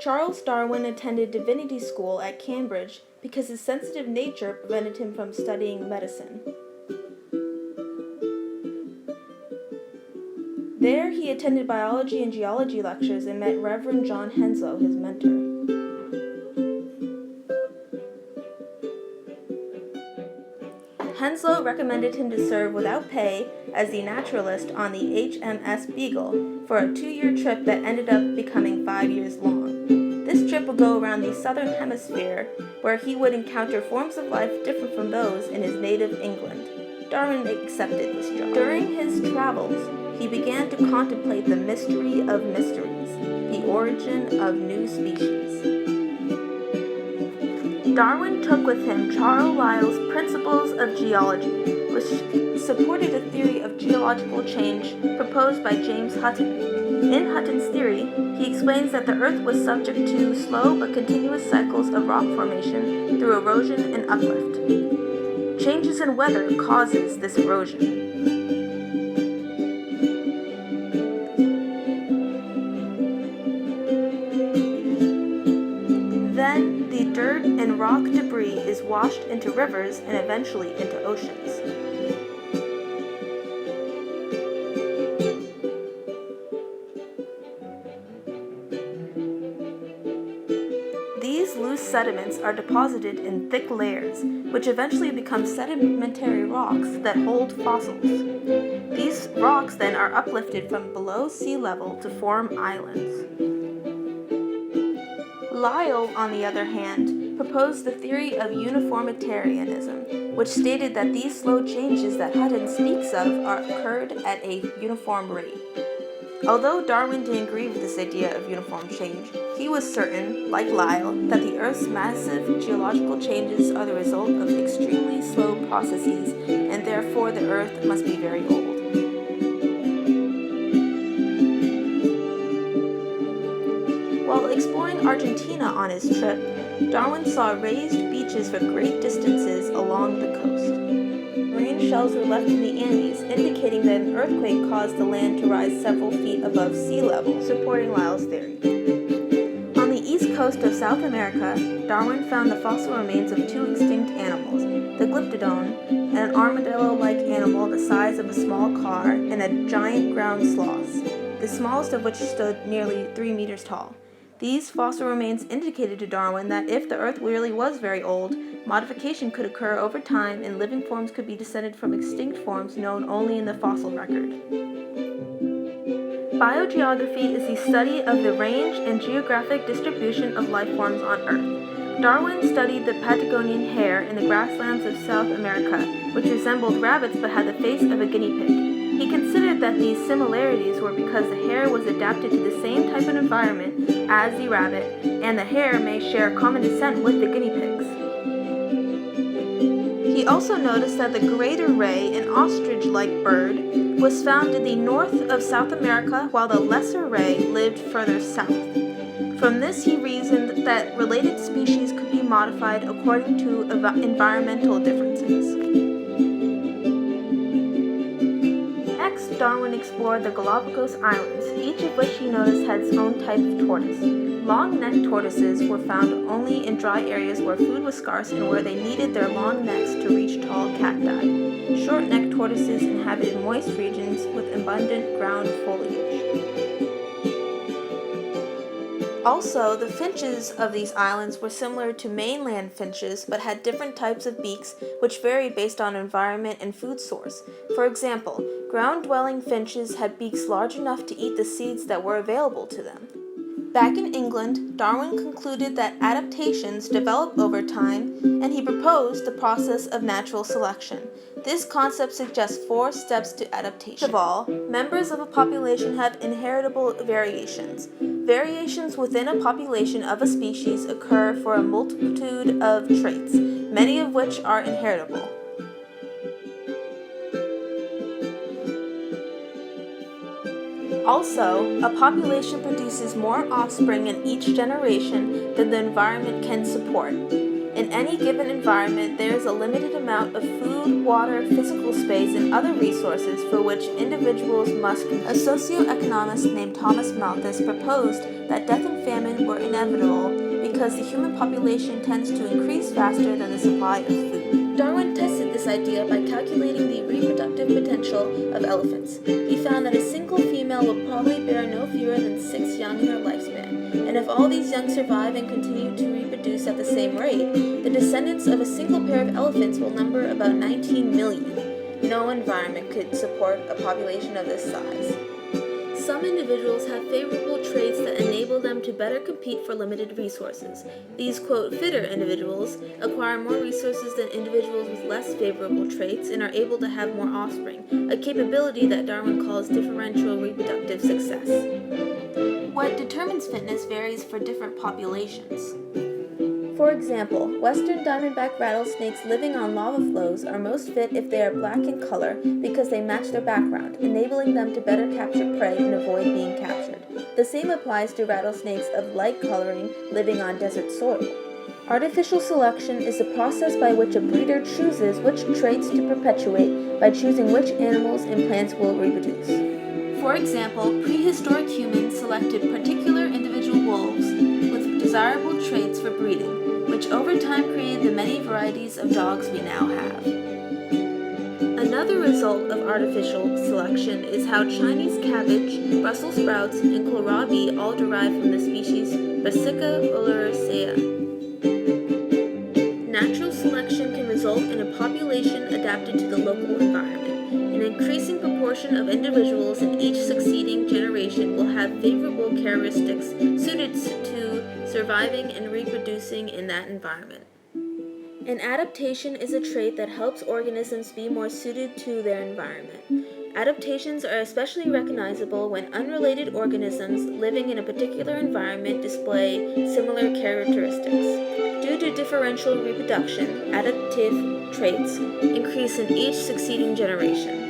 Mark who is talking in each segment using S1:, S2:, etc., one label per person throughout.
S1: Charles Darwin attended divinity school at Cambridge because his sensitive nature prevented him from studying medicine. There, he attended biology and geology lectures and met Reverend John Henslow, his mentor. Henslow recommended him to serve without pay as the naturalist on the HMS Beagle for a 2-year trip that ended up becoming 5 years long. This trip would go around the southern hemisphere, where he would encounter forms of life different from those in his native England. Darwin accepted this job. During his travels, he began to contemplate the mystery of mysteries, the origin of new species. Darwin took with him Charles Lyell's Principles of Geology, which supported a theory of geological change proposed by James Hutton. In Hutton's theory, he explains that the Earth was subject to slow but continuous cycles of rock formation through erosion and uplift. Changes in weather causes this erosion. Then, the dirt and rock debris is washed into rivers and eventually into oceans. These loose sediments are deposited in thick layers, which eventually become sedimentary rocks that hold fossils. These rocks then are uplifted from below sea level to form islands. Lyell, on the other hand, proposed the theory of uniformitarianism, which stated that these slow changes that Hutton speaks of occurred at a uniform rate. Although Darwin didn't agree with this idea of uniform change, he was certain, like Lyell, that the Earth's massive geological changes are the result of extremely slow processes, and therefore the Earth must be very old. While exploring Argentina on his trip, Darwin saw raised beaches for great distances along the coast. Marine shells were left in the Andes, indicating that an earthquake caused the land to rise several feet above sea level, supporting Lyell's theory. On the east coast of South America, Darwin found the fossil remains of 2 extinct animals, the glyptodon, an armadillo-like animal the size of a small car, and a giant ground sloth, the smallest of which stood nearly 3 meters tall. These fossil remains indicated to Darwin that if the Earth really was very old, modification could occur over time and living forms could be descended from extinct forms known only in the fossil record. Biogeography is the study of the range and geographic distribution of life forms on Earth. Darwin studied the Patagonian hare in the grasslands of South America, which resembled rabbits but had the face of a guinea pig. He considered that these similarities were because the hare was adapted to the same type of environment as the rabbit, and the hare may share common descent with the guinea pigs. He also noticed that the greater ray, an ostrich-like bird, was found in the north of South America, while the lesser ray lived further south. From this, he reasoned that related species could be modified according to environmental differences. Darwin explored the Galapagos Islands, each of which he noticed had its own type of tortoise. Long-necked tortoises were found only in dry areas where food was scarce and where they needed their long necks to reach tall cacti. Short-necked tortoises inhabited moist regions with abundant ground foliage. Also, the finches of these islands were similar to mainland finches but had different types of beaks which varied based on environment and food source. For example, ground-dwelling finches had beaks large enough to eat the seeds that were available to them. Back in England, Darwin concluded that adaptations develop over time, and he proposed the process of natural selection. This concept suggests 4 steps to adaptation. First of all, members of a population have inheritable variations. Variations within a population of a species occur for a multitude of traits, many of which are inheritable. Also, a population produces more offspring in each generation than the environment can support. In any given environment, there is a limited amount of food, water, physical space, and other resources for which individuals must compete. A socioeconomist named Thomas Malthus proposed that death and famine were inevitable because the human population tends to increase faster than the supply of food. Darwin tested this idea by calculating the reproductive potential of elephants. He found that a single female will probably bear no fewer than 6 young in her lifespan, and if all these young survive and continue to reproduce at the same rate, the descendants of a single pair of elephants will number about 19 million. No environment could support a population of this size. Some individuals have favorable traits that enable them to better compete for limited resources. These, quote, fitter individuals acquire more resources than individuals with less favorable traits and are able to have more offspring, a capability that Darwin calls differential reproductive success. What determines fitness varies for different populations. For example, western diamondback rattlesnakes living on lava flows are most fit if they are black in color because they match their background, enabling them to better capture prey and avoid being captured. The same applies to rattlesnakes of light coloring living on desert soil. Artificial selection is the process by which a breeder chooses which traits to perpetuate by choosing which animals and plants will reproduce. For example, prehistoric humans selected particular individual wolves with desirable traits for breeding, which over time created the many varieties of dogs we now have. Another result of artificial selection is how Chinese cabbage, Brussels sprouts, and kohlrabi all derive from the species Brassica oleracea. Natural selection can result in a population adapted to the local environment. An increasing proportion of individuals in each succeeding generation will have favorable characteristics suited to surviving and reproducing in that environment. An adaptation is a trait that helps organisms be more suited to their environment. Adaptations are especially recognizable when unrelated organisms living in a particular environment display similar characteristics. Due to differential reproduction, adaptive traits increase in each succeeding generation.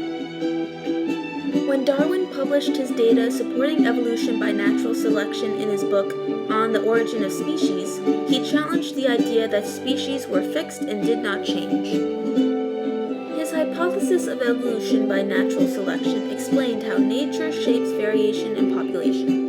S1: When Darwin published his data supporting evolution by natural selection in his book On the Origin of Species, he challenged the idea that species were fixed and did not change. His hypothesis of evolution by natural selection explained how nature shapes variation in population.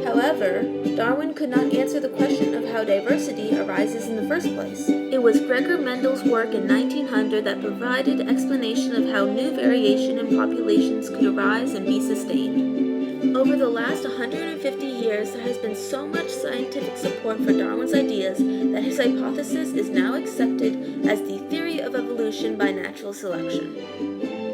S1: However, Darwin could not answer the question of how diversity arises in the first place. It was Gregor Mendel's work in 1900 that provided explanation of how new variation in populations could arise and be sustained. Over the last 150 years, there has been so much scientific support for Darwin's ideas that his hypothesis is now accepted as the theory of evolution by natural selection.